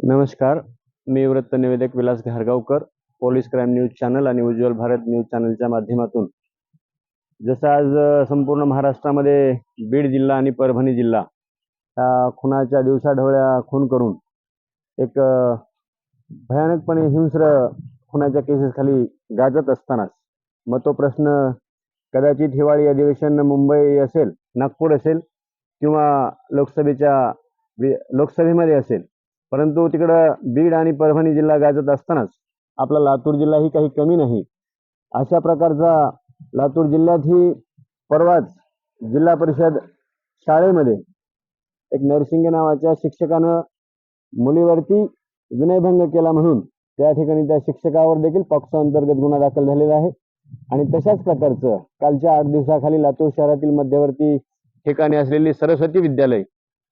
नमस्कार. मी वृत्त निवेदक Vilas Ghargaonkar, police crime news channel आणि उज्ज्वल भारत न्यूज चॅनलच्या माध्यमातून जसं आज संपूर्ण महाराष्ट्रामध्ये बीड जिल्हा आणि परभणी जिल्हा या खुनाच्या दिवसाढवळ्या खून करून एक भयानकपणे हिंस्र खुनाच्या केसेस खाली गाजत असतानाच मग तो प्रश्न कदाचित हिवाळी अधिवेशन मुंबई असेल, नागपूर असेल किंवा लोकसभेमध्ये असेल, परंतु तिकडं बीड आणि परभणी जिल्हा गाजत असतानाच आपला लातूर जिल्हाही काही कमी नाही. अशा प्रकारचा लातूर जिल्ह्यातही परवाच जिल्हा परिषद शाळेमध्ये एक नरसिंगे नावाच्या शिक्षकानं मुलीवरती विनयभंग केला म्हणून त्या ठिकाणी त्या शिक्षकावर देखील पॉक्सो अंतर्गत गुन्हा दाखल झालेला आहे. आणि तशाच प्रकारचं कालच्या 8 दिवसाखाली लातूर शहरातील मध्यवर्ती ठिकाणी असलेली सरस्वती विद्यालय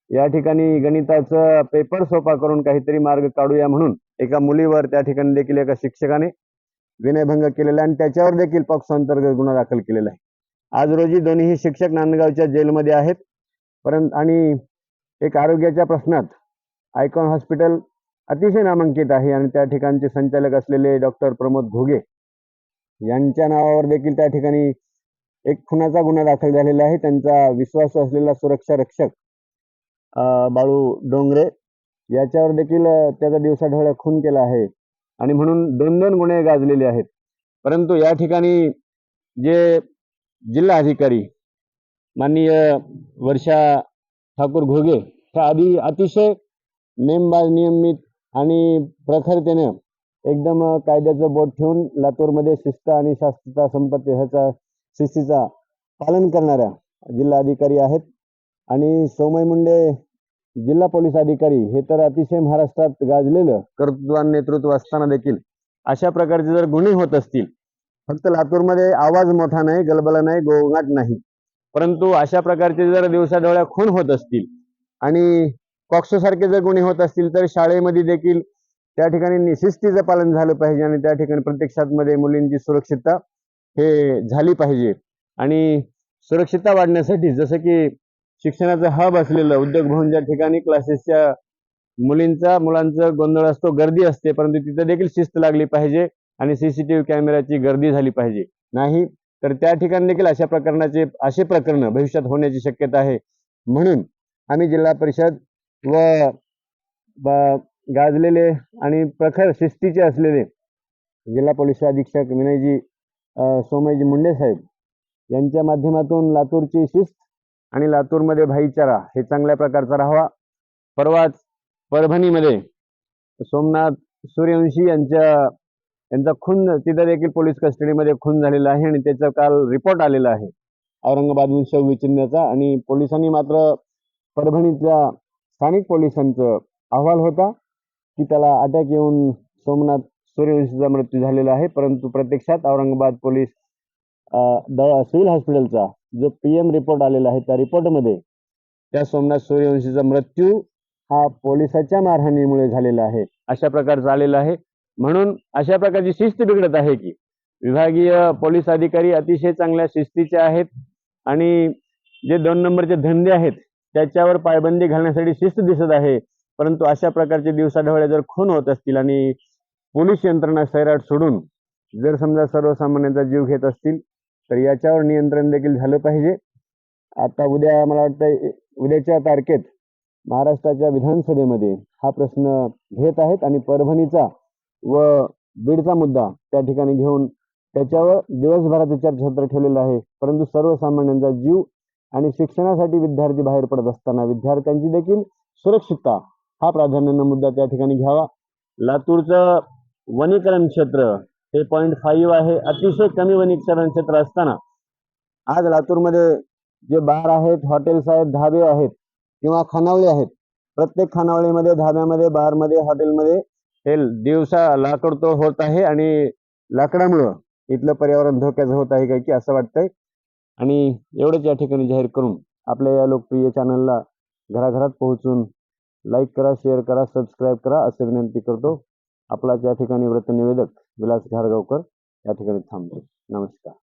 या ठिकाणी गणिताचं पेपर सोपा करून काहीतरी मार्ग काढूया म्हणून एका मुलीवर त्या ठिकाणी देखील एका शिक्षकाने विनयभंग केलेला आणि त्याच्यावर देखील पॉक्सो अंतर्गत गुन्हा दाखल केलेला आहे. आज रोजी दोन्ही शिक्षक नांदगावच्या जेलमध्ये आहेत. परंतु आणि एक आरोग्याच्या प्रश्नात आयकॉन हॉस्पिटल अतिशय नामांकित आहे आणि त्या ठिकाणचे संचालक असलेले डॉक्टर प्रमोद घोगे यांच्या नावावर देखील त्या ठिकाणी एक खुनाचा गुन्हा दाखल झालेला आहे. त्यांचा विश्वासू असलेला सुरक्षा रक्षक बाळू डोंगरे याच्यावर देखील त्याचा दिवसाढवळ्या खून केला आहे आणि म्हणून 2 गुन्हे गाजलेले आहेत. परंतु या ठिकाणी जे जिल्हा अधिकारी माननीय वर्षा ठाकूर घोगे ह्या आधी अतिशय नियमित आणि प्रखरतेने एकदम कायद्याचं बोट ठेवून लातूरमध्ये शिस्त आणि शास्त्रता संपत्ती ह्याचा शिस्तीचा पालन करणाऱ्या जिल्हा अधिकारी आहेत. आणि सौमय मुंडे जिल्हा पोलीस अधिकारी हे तर अतिशय महाराष्ट्रात गाजलेलं कर्तृत्व आणि नेतृत्व असताना देखील अशा प्रकारचे जर गुन्हे होत असतील, फक्त लातूरमध्ये आवाज मोठा नाही, गलबला नाही, गोंगाट नाही, परंतु अशा प्रकारचे जर दिवसाढवळ्या खून होत असतील आणि पॉक्सो सारखे जर गुन्हे होत असतील तर शाळेमध्ये देखील त्या ठिकाणी शिस्तीचं पालन झालं पाहिजे आणि त्या ठिकाणी प्रत्यक्षात मध्ये मुलींची सुरक्षितता हे झाली पाहिजे. आणि सुरक्षितता वाढण्यासाठी जसं की शिक्षणाचं हब असलेलं उद्योग भवन ज्या ठिकाणी क्लासेसच्या मुलांचं गोंधळ असतो, गर्दी असते, परंतु तिथे देखील शिस्त लागली पाहिजे आणि सीसीटीव्ही कॅमेऱ्याची गर्दी झाली पाहिजे. नाही तर त्या ठिकाणी देखील असे प्रकरण भविष्यात होण्याची शक्यता आहे. म्हणून आम्ही जिल्हा परिषद व गाजलेले आणि प्रखर शिस्तीचे असलेले जिल्हा पोलीस अधीक्षक विनयजी सोमयजी मुंडे साहेब यांच्या माध्यमातून लातूरची शिस्त आणि लातूरमध्ये भाईचारा हे चांगल्या प्रकारचा राहावा. परवाच परभणीमध्ये सोमनाथ सूर्यवंशी यांचा खून तिथे देखील पोलीस कस्टडीमध्ये खून झालेला आहे आणि त्याचा काल रिपोर्ट आलेला आहे औरंगाबादहून शव चिन्हाचा. आणि पोलिसांनी मात्र परभणीतल्या स्थानिक पोलिसांचा अहवाल होता की त्याला अटॅक येऊन सोमनाथ सूर्यवंशीचा मृत्यू झालेला आहे. परंतु प्रत्यक्षात औरंगाबाद पोलीस सिव्हिल हॉस्पिटलचा जो PM रिपोर्ट आलेला आहे त्या रिपोर्टमध्ये त्या सोमनाथ सूर्यवंशीचा मृत्यू हा पोलिसाच्या मारहाणीमुळे झालेला आहे अशा प्रकारचा आलेला आहे. म्हणून अशा प्रकारची शिस्त बिघडत आहे की विभागीय पोलीस अधिकारी अतिशय चांगल्या शिस्तीचे आहेत आणि जे 2 नंबरचे धंदे आहेत त्याच्यावर पायबंदी घालण्यासाठी शिस्त दिसत आहे. परंतु अशा प्रकारचे दिवसाढवळ्या जर खून होत असतील आणि पोलीस यंत्रणा सैराट सोडून जर समजा सर्वसामान्यांचा जीव घेत असतील तर याच्यावर नियंत्रण देखील झालं पाहिजे. आता उद्या मला वाटतं उद्याच्या तारखेत महाराष्ट्राच्या विधानसभेमध्ये हा प्रश्न घेत आहेत आणि परभणीचा व बीडचा मुद्दा त्या ठिकाणी घेऊन त्याच्यावर दिवसभराचं चर्चासत्र ठेवलेलं आहे. परंतु सर्वसामान्यांचा जीव आणि शिक्षणासाठी विद्यार्थी बाहेर पडत असताना विद्यार्थ्यांची देखील सुरक्षितता हा प्राधान्यानं मुद्दा त्या ठिकाणी घ्यावा. लातूरचं वनीकरण क्षेत्र हे 0.5 आहे. अतिशय कमी वनीकरण क्षेत्र असताना आज लातूरमध्ये जे बार आहेत, हॉटेल्स आहेत, धाबे आहेत किंवा खानावळी आहेत, प्रत्येक खानावळीमध्ये, धाब्यामध्ये, बारमध्ये, हॉटेलमध्ये हे दिवसा लाकडतोड होत आहे आणि लाकडामुळं इथलं पर्यावरण धोक्याचं होत आहे की असं वाटतंय. आणि एवढंच या ठिकाणी जाहीर करून आपल्या या लोकप्रिय चॅनलला घराघरात पोहोचून लाईक करा, शेअर करा, सबस्क्राईब करा असं विनंती करतो. आपला या ठिकाणी वृत्त निवेदक विलास घारगावकर या ठिकाणी थांबतो. नमस्कार.